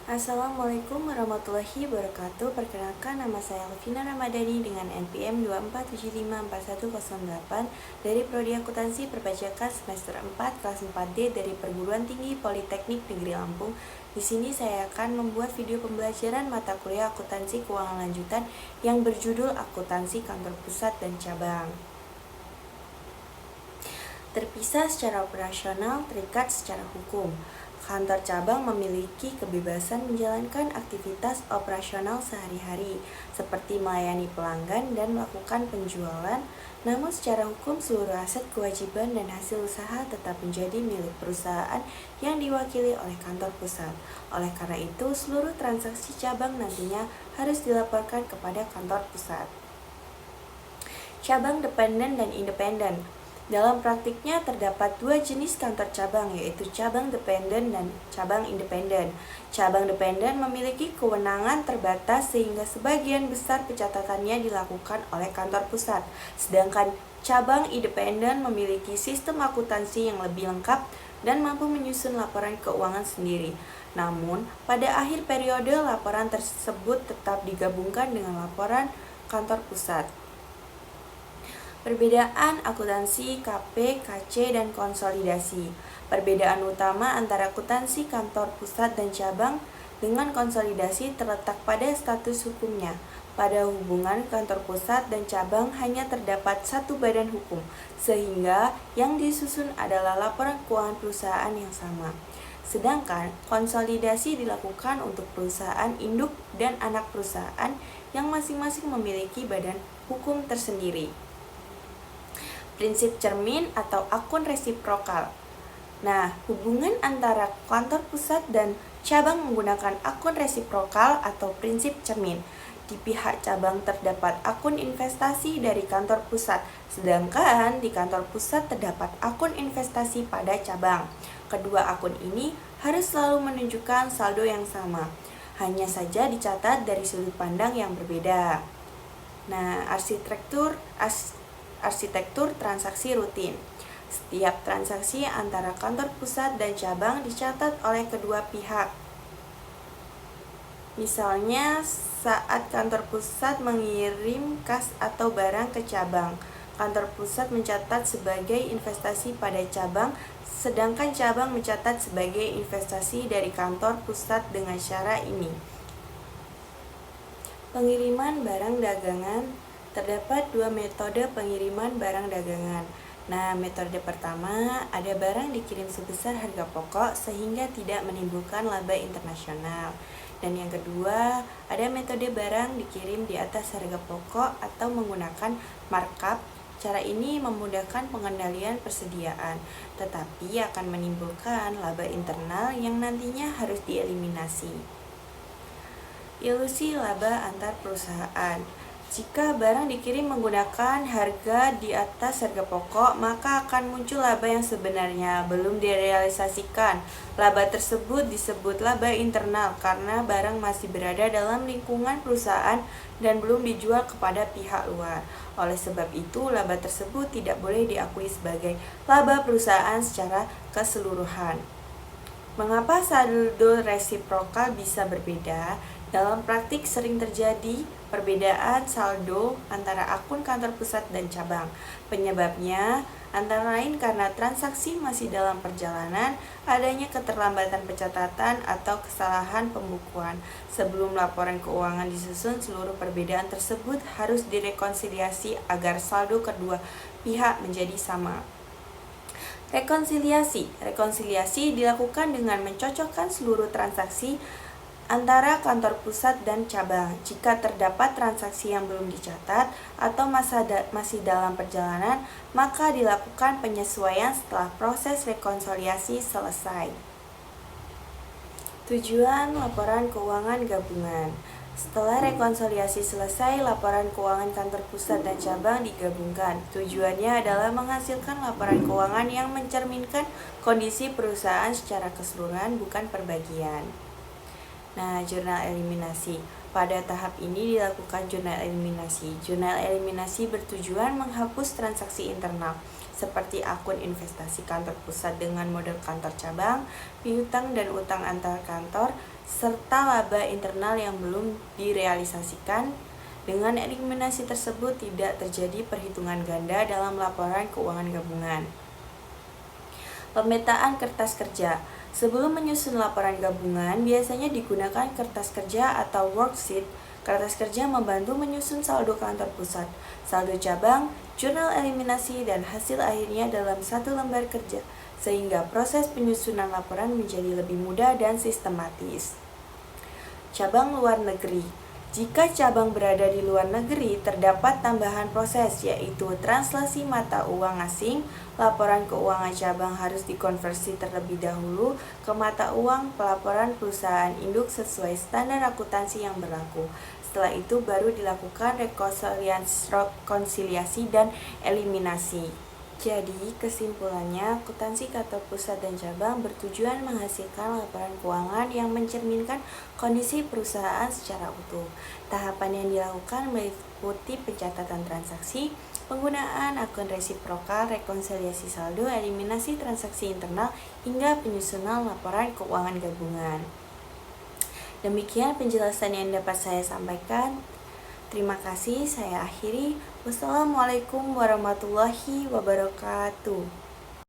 Assalamualaikum warahmatullahi wabarakatuh. Perkenalkan, nama saya Alvina Ramadhani dengan NPM 24754108 dari Prodi Akuntansi Perpajakan semester 4 kelas 4D dari Perguruan Tinggi Politeknik Negeri Lampung. Di sini saya akan membuat video pembelajaran mata kuliah akuntansi keuangan lanjutan yang berjudul Akuntansi Kantor Pusat dan Cabang. Terpisah secara operasional, terikat secara hukum. Kantor cabang memiliki kebebasan menjalankan aktivitas operasional sehari-hari, seperti melayani pelanggan dan melakukan penjualan, namun secara hukum seluruh aset, kewajiban, dan hasil usaha tetap menjadi milik perusahaan yang diwakili oleh kantor pusat. Oleh karena itu, seluruh transaksi cabang nantinya harus dilaporkan kepada kantor pusat. Cabang dependen dan independen. Dalam praktiknya terdapat dua jenis kantor cabang, yaitu cabang dependen dan cabang independen. Cabang dependen memiliki kewenangan terbatas sehingga sebagian besar pencatatannya dilakukan oleh kantor pusat. Sedangkan cabang independen memiliki sistem akuntansi yang lebih lengkap dan mampu menyusun laporan keuangan sendiri. Namun, pada akhir periode laporan tersebut tetap digabungkan dengan laporan kantor pusat. Perbedaan akuntansi KP, KC, dan konsolidasi. Perbedaan utama antara akuntansi kantor pusat dan cabang dengan konsolidasi terletak pada status hukumnya. Pada hubungan kantor pusat dan cabang hanya terdapat satu badan hukum, sehingga yang disusun adalah laporan keuangan perusahaan yang sama. Sedangkan konsolidasi dilakukan untuk perusahaan induk dan anak perusahaan yang masing-masing memiliki badan hukum tersendiri. Prinsip cermin atau akun resiprokal. Nah, hubungan antara kantor pusat dan cabang menggunakan akun resiprokal atau prinsip cermin. Di pihak cabang terdapat akun investasi dari kantor pusat, sedangkan di kantor pusat terdapat akun investasi pada cabang. Kedua akun ini harus selalu menunjukkan saldo yang sama, hanya saja dicatat dari sudut pandang yang berbeda. Nah, arsitektur transaksi rutin. Setiap transaksi antara kantor pusat dan cabang dicatat oleh kedua pihak. Misalnya, saat kantor pusat mengirim kas atau barang ke cabang, kantor pusat mencatat sebagai investasi pada cabang, sedangkan cabang mencatat sebagai investasi dari kantor pusat dengan cara ini. Pengiriman barang dagangan. Terdapat dua metode pengiriman barang dagangan. Nah, metode pertama, ada barang dikirim sebesar harga pokok sehingga tidak menimbulkan laba internasional. Dan yang kedua, ada metode barang dikirim di atas harga pokok atau menggunakan markup. Cara ini memudahkan pengendalian persediaan, tetapi akan menimbulkan laba internal yang nantinya harus dieliminasi. Ilusi laba antar perusahaan. Jika barang dikirim menggunakan harga di atas harga pokok, maka akan muncul laba yang sebenarnya belum direalisasikan. Laba tersebut disebut laba internal karena barang masih berada dalam lingkungan perusahaan dan belum dijual kepada pihak luar. Oleh sebab itu, laba tersebut tidak boleh diakui sebagai laba perusahaan secara keseluruhan. Mengapa saldo resiprokal bisa berbeda? Dalam praktik sering terjadi perbedaan saldo antara akun kantor pusat dan cabang. Penyebabnya antara lain karena transaksi masih dalam perjalanan, adanya keterlambatan pencatatan atau kesalahan pembukuan. Sebelum laporan keuangan disusun, seluruh perbedaan tersebut harus direkonsiliasi agar saldo kedua pihak menjadi sama. Rekonsiliasi dilakukan dengan mencocokkan seluruh transaksi antara kantor pusat dan cabang. Jika terdapat transaksi yang belum dicatat atau masih dalam perjalanan, maka dilakukan penyesuaian setelah proses rekonsiliasi selesai. Tujuan laporan keuangan gabungan. Setelah rekonsiliasi selesai, laporan keuangan kantor pusat dan cabang digabungkan. Tujuannya adalah menghasilkan laporan keuangan yang mencerminkan kondisi perusahaan secara keseluruhan, bukan perbagian. Nah, jurnal eliminasi. Pada tahap ini dilakukan jurnal eliminasi. Jurnal eliminasi bertujuan menghapus transaksi internal, seperti akun investasi kantor pusat dengan model kantor cabang, piutang dan utang antar kantor, serta laba internal yang belum direalisasikan. Dengan eliminasi tersebut tidak terjadi perhitungan ganda dalam laporan keuangan gabungan. Pemetaan kertas kerja. Sebelum menyusun laporan gabungan, biasanya digunakan kertas kerja atau worksheet. Kertas kerja membantu menyusun saldo kantor pusat, saldo cabang, jurnal eliminasi, dan hasil akhirnya dalam satu lembar kerja, sehingga proses penyusunan laporan menjadi lebih mudah dan sistematis. Cabang luar negeri. Jika cabang berada di luar negeri, terdapat tambahan proses, yaitu translasi mata uang asing. Laporan keuangan cabang harus dikonversi terlebih dahulu ke mata uang pelaporan perusahaan induk sesuai standar akuntansi yang berlaku. Setelah itu baru dilakukan rekonsiliasi dan eliminasi. Jadi, kesimpulannya, akuntansi kantor pusat dan cabang bertujuan menghasilkan laporan keuangan yang mencerminkan kondisi perusahaan secara utuh. Tahapan yang dilakukan meliputi pencatatan transaksi, penggunaan akun resiprokal, rekonsiliasi saldo, eliminasi transaksi internal, hingga penyusunan laporan keuangan gabungan. Demikian penjelasan yang dapat saya sampaikan. Terima kasih, saya akhiri. Wassalamualaikum warahmatullahi wabarakatuh.